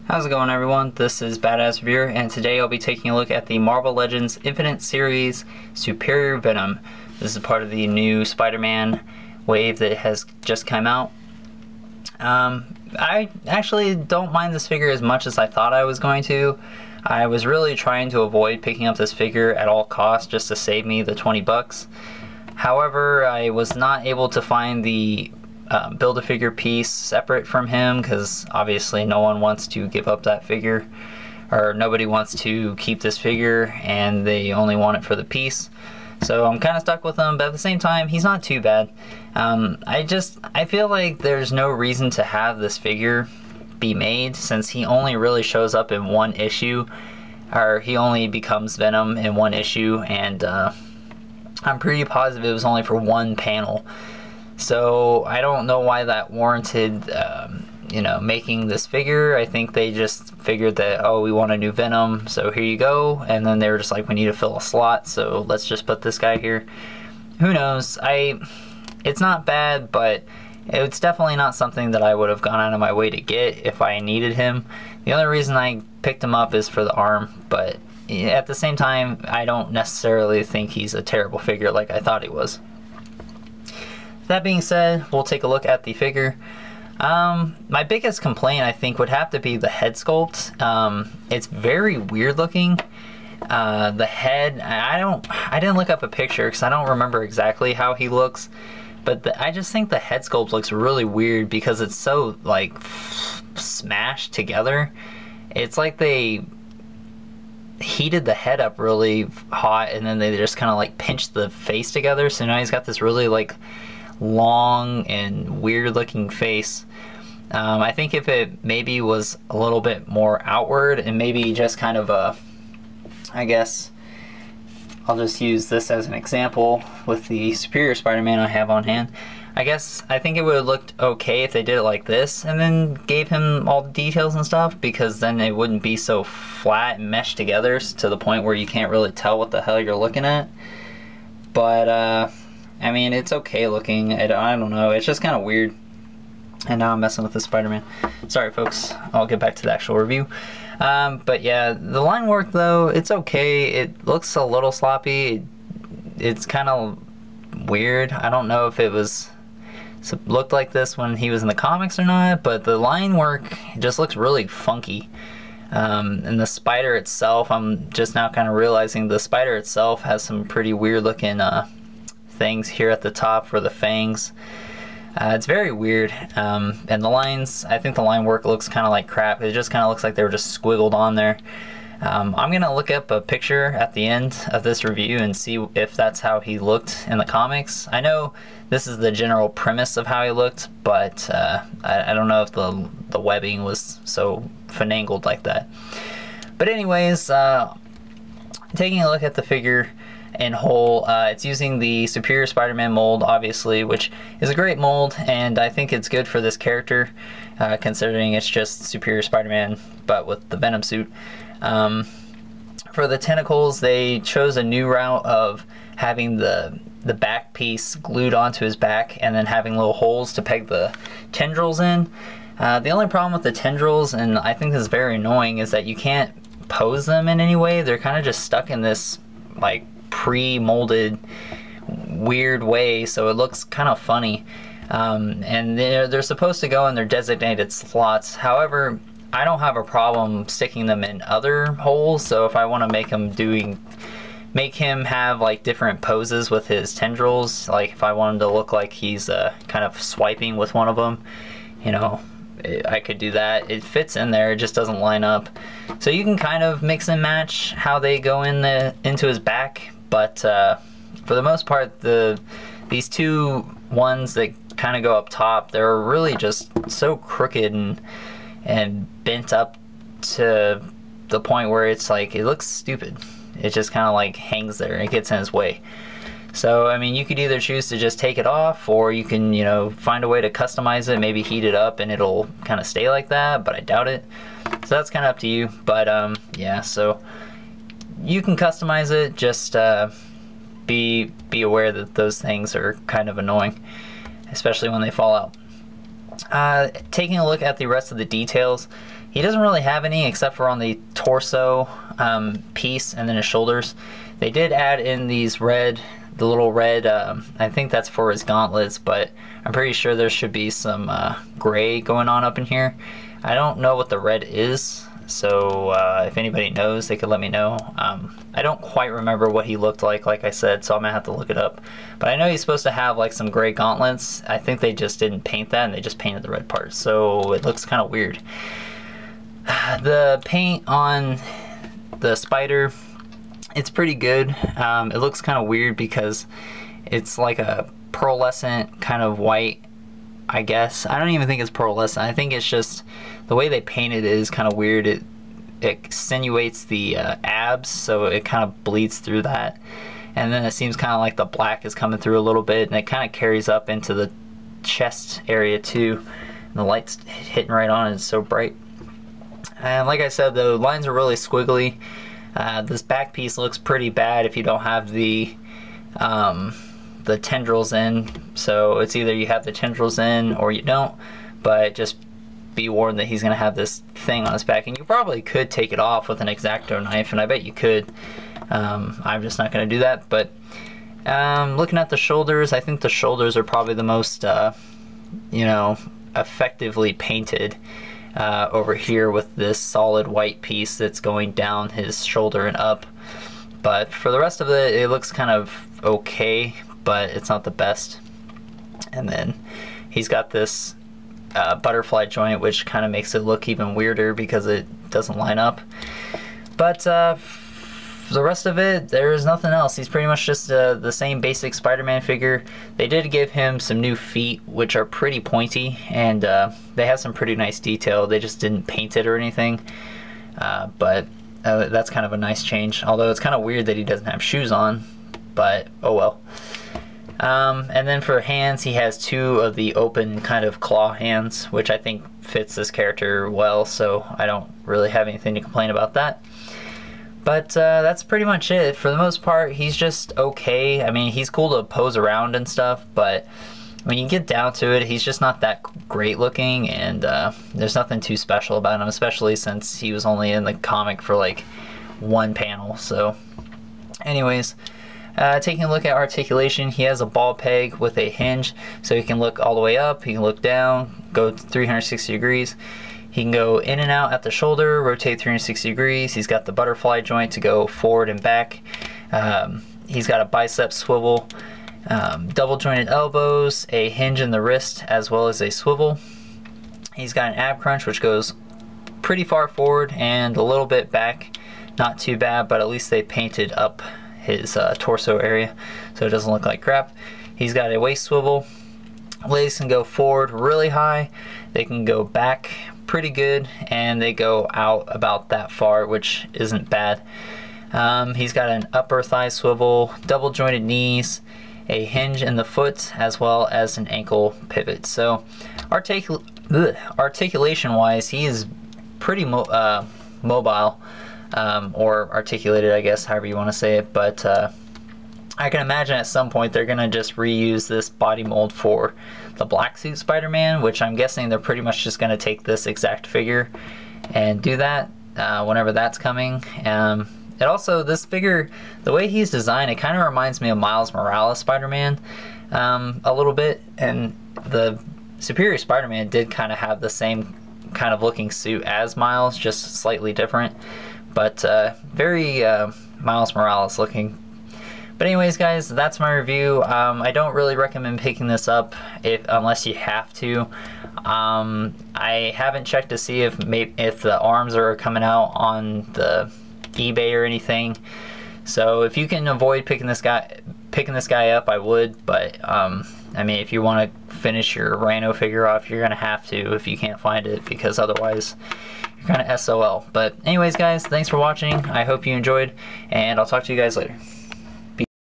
How's it going, everyone? This is Badass Reviewer, and today I'll be taking a look at the Marvel Legends Infinite Series Superior Venom. This is part of the new Spider-Man wave that has just come out. I actually don't mind this figure as much as I thought I was going to. I was really trying to avoid picking up this figure at all costs just to save me the 20 bucks. However, I was not able to find the Build-A-Figure piece separate from him, because obviously no one wants to give up that figure, or nobody wants to keep this figure and they only want it for the piece. So I'm kind of stuck with him, but at the same time he's not too bad. I feel like there's no reason to have this figure be made, since he only really shows up in one issue, or he only becomes Venom in one issue, and I'm pretty positive it was only for one panel. So I don't know why that warranted, making this figure. I think they just figured that, oh, we want a new Venom, so here you go. And then they were just like, we need to fill a slot, so let's just put this guy here. Who knows? It's not bad, but it's definitely not something that I would have gone out of my way to get if I needed him. The only reason I picked him up is for the arm, but at the same time, I don't necessarily think he's a terrible figure like I thought he was. That being said, we'll take a look at the figure. My biggest complaint, I think, would have to be the head sculpt. It's very weird looking. The head, I didn't look up a picture because I don't remember exactly how he looks, but I just think the head sculpt looks really weird because it's so like smashed together. It's like they heated the head up really hot and then they just kind of like pinched the face together, so now he's got this really like long and weird looking face. I think if it maybe was a little bit more outward and maybe just kind of a, I guess I'll just use this as an example with the Superior Spider-Man I have on hand. I think it would have looked okay if they did it like this and then gave him all the details and stuff, because then it wouldn't be so flat and meshed together to the point where you can't really tell what the hell you're looking at. But I mean, it's okay looking. I don't know. It's just kind of weird. And now I'm messing with the Spider-Man. Sorry, folks. I'll get back to the actual review. But yeah, the line work, though, it's okay. It looks a little sloppy. It's kind of weird. I don't know if it looked like this when he was in the comics or not, but the line work just looks really funky. And the spider itself, I'm just now kind of realizing the spider itself has some pretty weird looking things here at the top for the fangs. It's very weird, and the lines, I think the line work looks kind of like crap. It just kind of looks like they were just squiggled on there. I'm gonna look up a picture at the end of this review and see if that's how he looked in the comics. I know this is the general premise of how he looked, but I don't know if the webbing was so finagled like that. But anyways, taking a look at the figure in whole, it's using the Superior Spider-Man mold, obviously, which is a great mold, and I think it's good for this character, considering it's just Superior Spider-Man but with the Venom suit. For the tentacles, they chose a new route of having the back piece glued onto his back and then having little holes to peg the tendrils in. The only problem with the tendrils, and I think this is very annoying, is that you can't pose them in any way. They're kind of just stuck in this like pre-molded weird way, so it looks kind of funny. And they're supposed to go in their designated slots. However, I don't have a problem sticking them in other holes, so if I want to make him have like different poses with his tendrils, like if I want him to look like he's kind of swiping with one of them, I could do that. It fits in there, it just doesn't line up. So you can kind of mix and match how they go into his back, but for the most part, these two ones that kind of go up top, they're really just so crooked and bent up to the point where it's like, it looks stupid. It just kind of like hangs there, it gets in his way. So, I mean, you could either choose to just take it off, or you can, find a way to customize it, maybe heat it up and it'll kind of stay like that, but I doubt it. So that's kind of up to you, but yeah, so you can customize it, just be aware that those things are kind of annoying, especially when they fall out. Taking a look at the rest of the details, he doesn't really have any except for on the torso piece and then his shoulders. They did add in these the little red, I think that's for his gauntlets, but I'm pretty sure there should be some gray going on up in here. I don't know what the red is, so if anybody knows, they could let me know. I don't quite remember what he looked like I said, so I'm gonna have to look it up. But I know he's supposed to have like some gray gauntlets. I think they just didn't paint that, and they just painted the red part, so it looks kind of weird. The paint on the spider, it's pretty good. It looks kind of weird because it's like a pearlescent kind of white, I guess. I don't even think it's pearlescent. I think it's just the way they painted it is kind of weird. It accentuates the abs, so it kind of bleeds through that. And then it seems kind of like the black is coming through a little bit, and it kind of carries up into the chest area too. And the light's hitting right on it, it's so bright. And like I said, the lines are really squiggly. This back piece looks pretty bad if you don't have the tendrils in. So it's either you have the tendrils in or you don't, but just be warned that he's going to have this thing on his back, and you probably could take it off with an X-Acto knife, and I bet you could. I'm just not going to do that. But looking at the shoulders, I think the shoulders are probably the most you know, effectively painted over here with this solid white piece that's going down his shoulder and up. But for the rest of it, it looks kind of okay, but it's not the best. And then he's got this butterfly joint, which kind of makes it look even weirder because it doesn't line up. But for the rest of it, there's nothing else. He's pretty much just the same basic Spider-Man figure. They did give him some new feet, which are pretty pointy, and they have some pretty nice detail. They just didn't paint it or anything, but that's kind of a nice change. Although it's kind of weird that he doesn't have shoes on, but oh well. And then for hands, he has two of the open kind of claw hands, which I think fits this character well, so I don't really have anything to complain about that. But that's pretty much it. For the most part, he's just okay. I mean, he's cool to pose around and stuff, but when you get down to it, he's just not that great looking, and there's nothing too special about him, especially since he was only in the comic for like one panel. So anyways, taking a look at articulation, he has a ball peg with a hinge, so he can look all the way up, he can look down, go 360 degrees. He can go in and out at the shoulder, rotate 360 degrees. He's got the butterfly joint to go forward and back. He's got a bicep swivel, double jointed elbows, a hinge in the wrist, as well as a swivel. He's got an ab crunch, which goes pretty far forward and a little bit back. Not too bad, but at least they painted up his torso area so it doesn't look like crap. He's got a waist swivel. Legs can go forward really high, they can go back pretty good, and they go out about that far, which isn't bad. He's got an upper thigh swivel, double jointed knees, a hinge in the foot, as well as an ankle pivot. So articulation wise, he is pretty mobile, or articulated, I guess, however you want to say it. But I can imagine at some point they're gonna just reuse this body mold for the black suit Spider-Man, which I'm guessing they're pretty much just gonna take this exact figure and do that whenever that's coming. And also, this figure, the way he's designed, it kind of reminds me of Miles Morales Spider-Man a little bit, and the Superior Spider-Man did kind of have the same kind of looking suit as Miles, just slightly different, but very Miles Morales looking. But anyways, guys, that's my review. I don't really recommend picking this up unless you have to. I haven't checked to see if the arms are coming out on the eBay or anything. So if you can avoid picking this guy up, I would. But I mean, if you want to finish your Rhino figure off, you're gonna have to if you can't find it, because otherwise you're kind of SOL. But anyways, guys, thanks for watching. I hope you enjoyed, and I'll talk to you guys later.